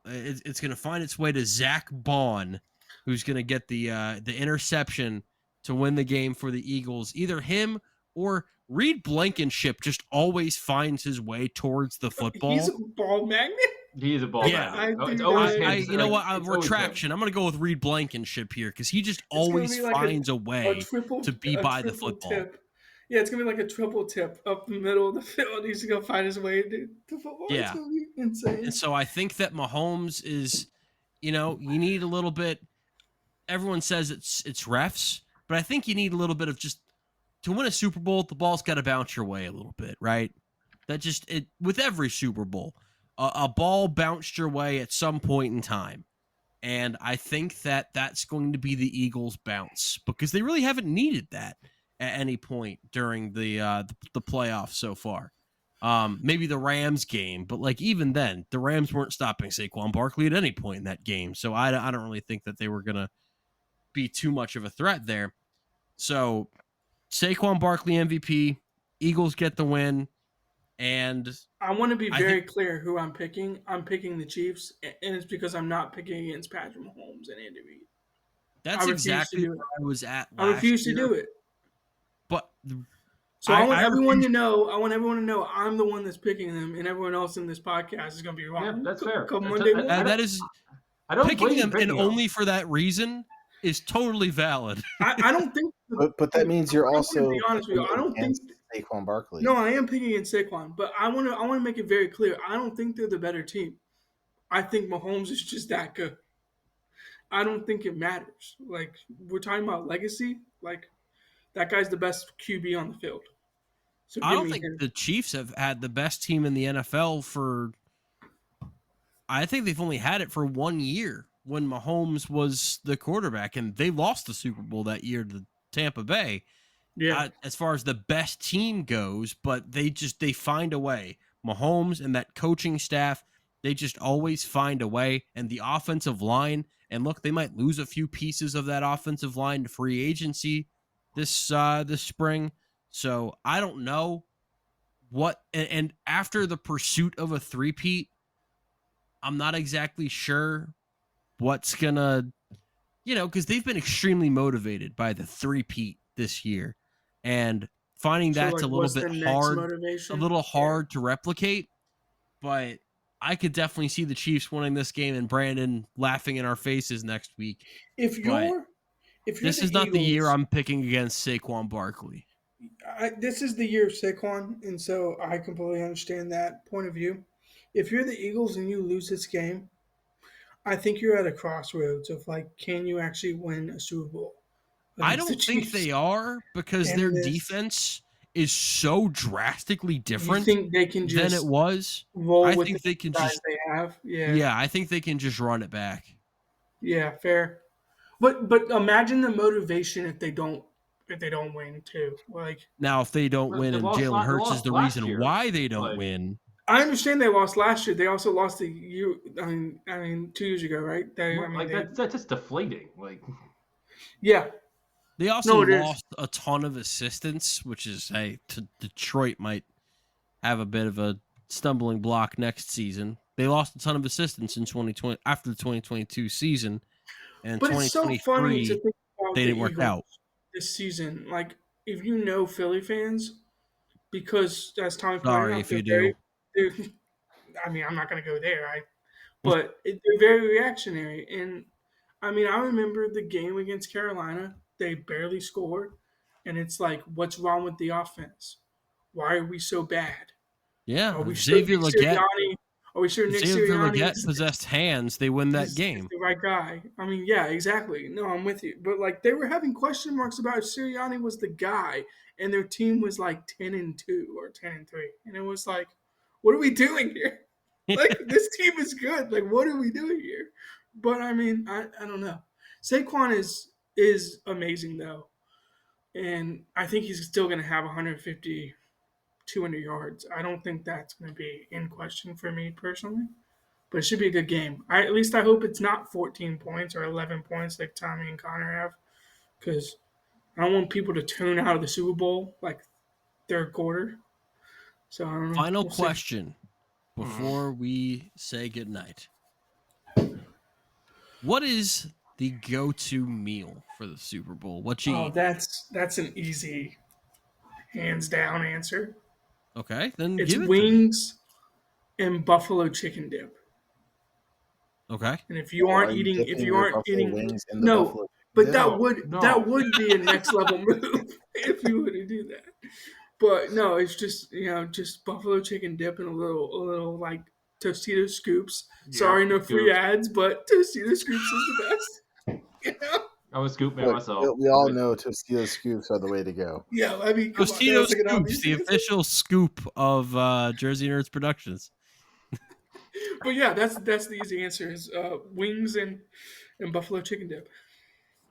It's going to find its way to Zach Bond, who's going to get the interception to win the game for the Eagles. Either him or Reed Blankenship just always finds his way towards the football. He's a ball magnet. He is a ball magnet. It's always him. You know what? Retraction. I'm going to go with Reed Blankenship here because he just always finds a way to be by the football. Tip. Yeah, it's going to be like a triple tip up the middle of the field. He's going to find his way to football. Yeah. It's going to be insane. And so I think that Mahomes is, you need a little bit. Everyone says it's refs, but I think you need a little bit of just to win a Super Bowl. The ball's got to bounce your way a little bit, right? That just with every Super Bowl, a ball bounced your way at some point in time, and I think that that's going to be the Eagles' bounce because they really haven't needed that at any point during the playoffs so far. Maybe the Rams game, but like even then, the Rams weren't stopping Saquon Barkley at any point in that game, so I don't really think that they were gonna be too much of a threat there. So Saquon Barkley MVP, Eagles get the win, and I want to be very clear who I'm picking. I'm picking the Chiefs, and it's because I'm not picking against Patrick Mahomes and Andy Reid. That's exactly where I was at last I refuse to do it. But so I want everyone to know. I want everyone to know I'm the one that's picking them, and everyone else in this podcast is going to be wrong. Yeah, that's fair. Come Monday morning. That is picking them, and only for that reason is totally valid. I don't think. But that means you're also. To be honest with you, I don't think Saquon Barkley. No, I am picking against Saquon, but I want to make it very clear. I don't think they're the better team. I think Mahomes is just that good. I don't think it matters. Like we're talking about legacy. Like that guy's the best QB on the field. So I don't think the Chiefs have had the best team in the NFL for. I think they've only had it for 1 year when Mahomes was the quarterback, and they lost the Super Bowl that year to Tampa Bay. Yeah, as far as the best team goes, but they find a way. Mahomes and that coaching staff, they just always find a way, and the offensive line And look, they might lose a few pieces of that offensive line to free agency this spring. So I don't know what. And after the pursuit of a three-peat, I'm not exactly sure what's gonna, because they've been extremely motivated by the three-peat this year, and finding that's a little bit hard to replicate. But I could definitely see the Chiefs winning this game and Brandon laughing in our faces next week. If this is not the year I'm picking against Saquon Barkley. This is the year of Saquon, and so I completely understand that point of view. If you're the Eagles and you lose this game, I think you're at a crossroads of can you actually win a Super Bowl? I don't think they are, because their defense is so drastically different than it was. I think they can just they have. Yeah, I think they can just run it back. Yeah, fair. But imagine the motivation if they don't win too. Now, if they don't win and Jalen Hurts is the reason why they don't win. I understand they lost last year. They also lost I mean 2 years ago, right? That's just deflating. Yeah. They also lost a ton of assistants, which is, Detroit might have a bit of a stumbling block next season. They lost a ton of assistants in 2020 after the 2022 season, and but 2023 it's so funny to think about they didn't work out this season. If you know Philly fans, because as Tommy pointed sorry out, if you do. I mean, I'm not going to go there, but they're very reactionary. And I mean, I remember the game against Carolina. They barely scored, and it's what's wrong with the offense? Why are we so bad? Yeah, are we Xavier Legette? Are we sure Nick Sirianni possessed hands? They win that game. Is the right guy. I mean, yeah, exactly. No, I'm with you. But they were having question marks about if Sirianni was the guy, and their team was 10-2 or 10-3, and it was what are we doing here? This team is good. What are we doing here? But I mean, I don't know. Saquon is amazing though, and I think he's still going to have 150, 200 yards. I don't think that's going to be in question for me personally, but it should be a good game. At least I hope it's not 14 points or 11 points like Tommy and Connor have, because I don't want people to tune out of the Super Bowl third quarter. So I don't know. Final question before we say goodnight. What is the go-to meal for the Super Bowl? What you eat? That's an easy, hands down answer. Okay, then it's wings and buffalo chicken dip. Okay. And if you aren't eating wings in the no, but that would be a next level move if you were to do that. But no, it's just just buffalo chicken dip and a little Tostito scoops. Yeah, sorry, no free ads, but Tostito scoops is the best. I was scoop man myself. We all know Tostito scoops are the way to go. Yeah, I mean, Tostito scoops, the official scoop of Jersey Nerds Productions. But yeah, that's the easy answer is wings and buffalo chicken dip.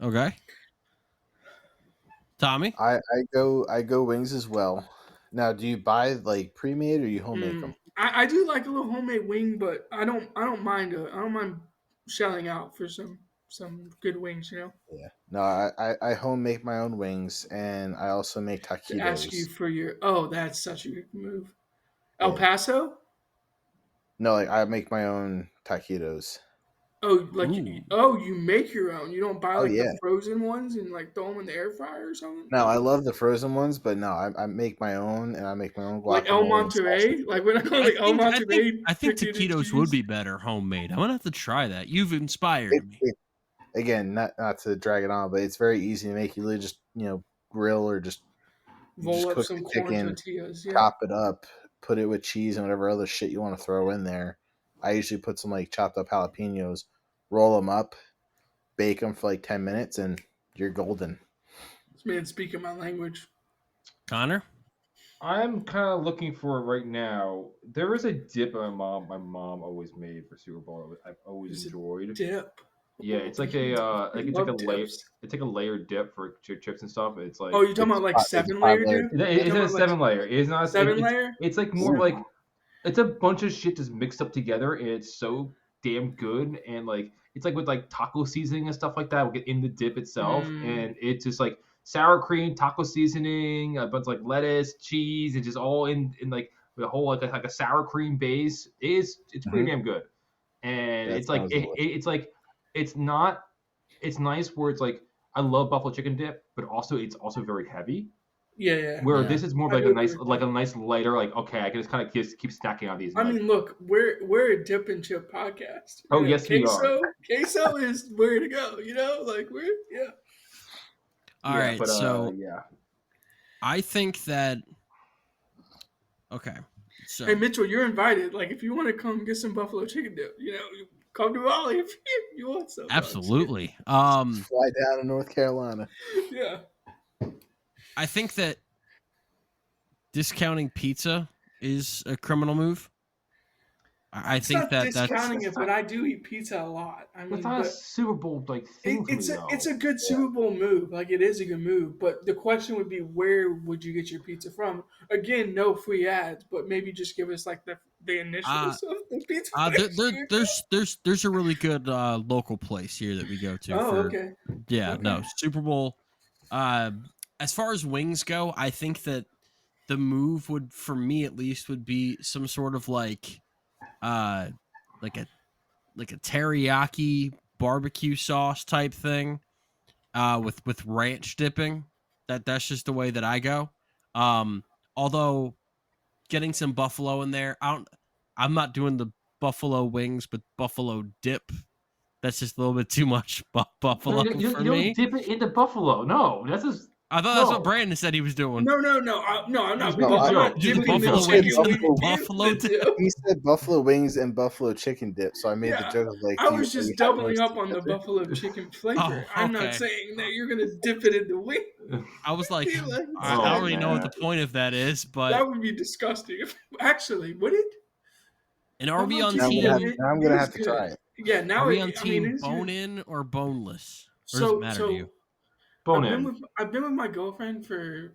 Okay. Tommy? I go wings as well. Now, do you buy pre-made or you homemade them? I do like a little homemade wing, but I don't mind shelling out for some good wings, Yeah. No, I home make my own wings, and I also make taquitos. To ask you for that's such a good move. El Paso? No, I make my own taquitos. Oh, you make your own. You don't buy the frozen ones and throw them in the air fryer or something? No, I love the frozen ones, but no, I make my own, and I make my own guacamole. Like El Monterey? When I go El Monterey? I think taquitos would be better homemade. I'm going to have to try that. You've inspired me. Again, not to drag it on, but it's very easy to make. You literally just, grill or just roll up cook some the chicken, tortillas, chop it up, put it with cheese and whatever other shit you want to throw in there. I usually put some chopped up jalapenos, roll them up, bake them for 10 minutes, and you're golden. This man's speaking my language. Connor? I'm kind of looking for right now. There is a dip my mom always made for Super Bowl. I've always enjoyed. Dip. Yeah, it's like a layer. It's like a layered dip for chips and stuff. It's like. Oh, you're talking about 7-layer dip? It's a 7-layer. It's not 7-layer. It's like more it's a bunch of shit just mixed up together, and it's so damn good, and like it's like with like taco seasoning and stuff like that. We'll get in the dip itself, and it's just like sour cream, taco seasoning, a bunch of like lettuce, cheese, and just all in like the whole like a sour cream base. It's pretty damn good, and That it's like it's like it's not it's nice where it's like I love buffalo chicken dip, but also it's also very heavy. Yeah. Where this is more like a nice lighter, like okay, I can just kind of keep snacking on these. I mean, look, we're a dip and chip podcast. Oh yes, we are. Queso is where to go. Like All right, but, so yeah, I think that. Okay, so hey Mitchell, you're invited. Like if you want to come get some buffalo chicken dip, come to Raleigh if you want some. Absolutely. Fly down to North Carolina. Yeah. I think that discounting pizza is a criminal move. I think that's discounting it, but I do eat pizza a lot. I mean, it's not a Super Bowl like thing. It's a good Super Bowl move. Like it is a good move. But the question would be, where would you get your pizza from? Again, no free ads, but maybe just give us like the initials of the pizza. There's a really good local place here that we go to. Okay. Yeah, okay. No, Super Bowl. As far as wings go, I think that the move would, for me at least, would be some sort of like a teriyaki barbecue sauce type thing, with ranch dipping. That's just the way that I go. Although getting some buffalo in there, I'm not doing the buffalo wings, but buffalo dip. That's just a little bit too much buffalo for me. You don't dip it into buffalo. No, that's just. I thought that's what Brandon said he was doing. No, I'm not. I'm not dipping buffalo wings and buffalo dip. He said buffalo wings and buffalo chicken dip, so I made the joke of like. I was just doubling up on the buffalo chicken flavor. Oh, okay. I'm not saying that you're gonna dip it in the wing. I was like, I don't really know what the point of that is, but that would be disgusting. Actually, would it? And are we on team? I'm gonna have to try it. Yeah, now are we on team bone in or boneless? Or does it matter to you? I've been with my girlfriend for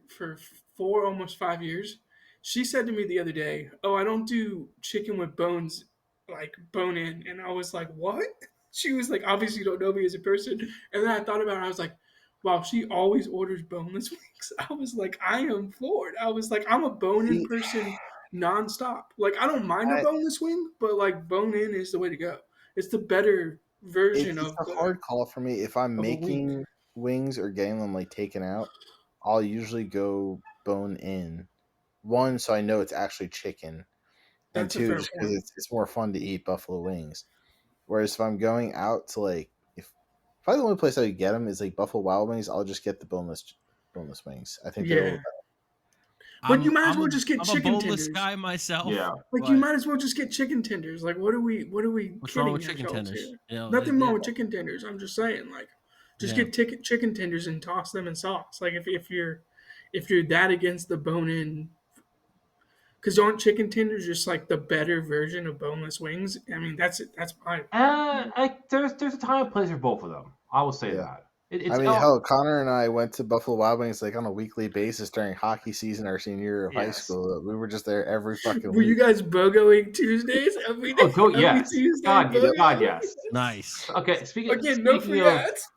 4, almost 5 years. She said to me the other day, "Oh, I don't do chicken with bones, like bone in." And I was like, "What?" She was like, "Obviously, you don't know me as a person." And then I thought about it. I was like, "Wow, she always orders boneless wings." I was like, "I am floored." I was like, "I'm a bone-in person nonstop. Like, I don't mind a boneless wing, but like bone-in is the way to go. It's the better version of." It's a hard call for me if I'm making wings or getting them like taken out. I'll usually go bone in. One, so I know it's actually chicken, and two, just because it's more fun to eat buffalo wings. Whereas if I'm going out to like, if probably the only place I would get them is like Buffalo Wild Wings, I'll just get the boneless wings. I think they're. But you might as well just get chicken tenders. I'm a boneless tenders. Guy myself. Yeah. Like you might as well just get chicken tenders. Like what are we What's wrong with chicken tenders? Nothing wrong with chicken tenders. I'm just saying, like, just get chicken tenders and toss them in sauce. Like if you're that against the bone-in, because aren't chicken tenders just like the better version of boneless wings? I mean, that's fine. There's a time and place for both of them. I will say that. Hell, Connor and I went to Buffalo Wild Wings like on a weekly basis during hockey season our senior year of high school. We were just there every fucking week. Were you guys BOGOing Tuesdays every day? Yes. Tuesday, God, yes. Nice. Okay, no free ads.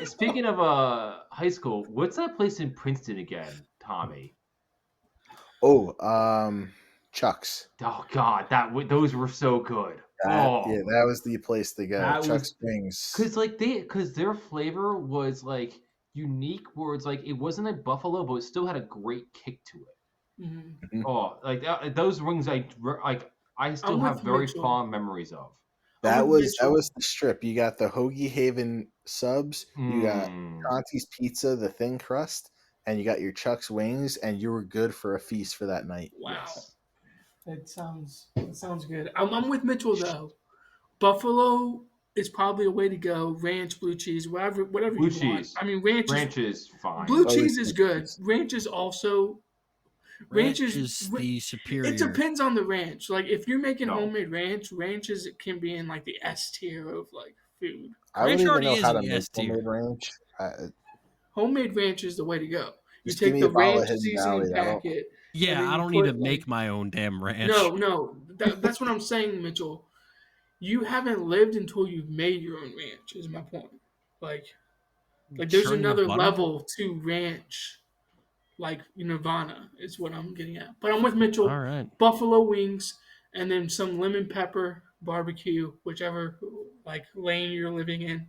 Speaking of high school, what's that place in Princeton again, Tommy? Oh, Chuck's. Oh God, those were so good. Yeah, that was the place to go. Chuck's wings. Because their flavor was like unique, where it's like it wasn't like buffalo, but it still had a great kick to it. Mm-hmm. Oh, like those wings, I still have very fond memories of. That was the strip. You got the Hoagie Haven subs. You got Conti's Pizza, the thin crust, and you got your Chuck's wings, and you were good for a feast for that night. Wow. Yes. That sounds good. I'm with Mitchell though. Buffalo is probably a way to go. Ranch, blue cheese, whatever blue you cheese. Want. I mean, ranch is fine. Blue cheese is good. Ranch is also. Ranch is the superior. It depends on the ranch. Like if you're making homemade ranches can be in like the S tier of like food. I don't even know how to make homemade ranch. Homemade ranch is the way to go. You take the ranch seasoning packet. Yeah, I don't need to make my own damn ranch. No, that's what I'm saying, Mitchell. you haven't lived until you've made your own ranch. Is my point. Like there's Churn your another butter? level to ranch. Like Nirvana is what I'm getting at. But I'm with Mitchell. All right. Buffalo wings and then some lemon pepper barbecue, whichever like lane you're living in,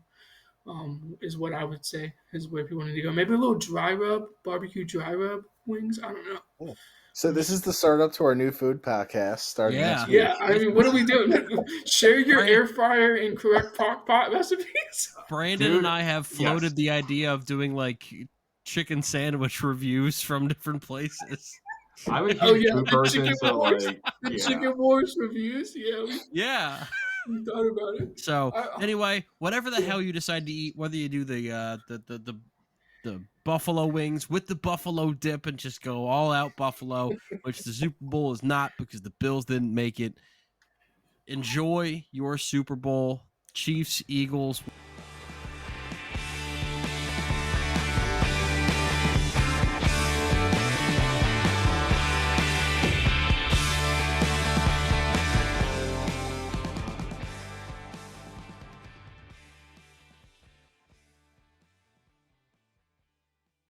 is what I would say is where people need to go. Maybe a little dry rub, barbecue dry rub wings. I don't know. Yeah. So this is the startup to our new food podcast starting next week. Yeah, I mean, what are we doing? Share your air fryer and correct crock pot recipes. Brandon and I have floated the idea of doing like chicken sandwich reviews from different places. I would huge food person, so like Chicken Wars reviews. Yeah. We thought about it. So anyway, whatever the hell you decide to eat, whether you do the buffalo wings with the buffalo dip and just go all out buffalo, which the Super Bowl is not because the Bills didn't make it. Enjoy your Super Bowl. Chiefs, Eagles.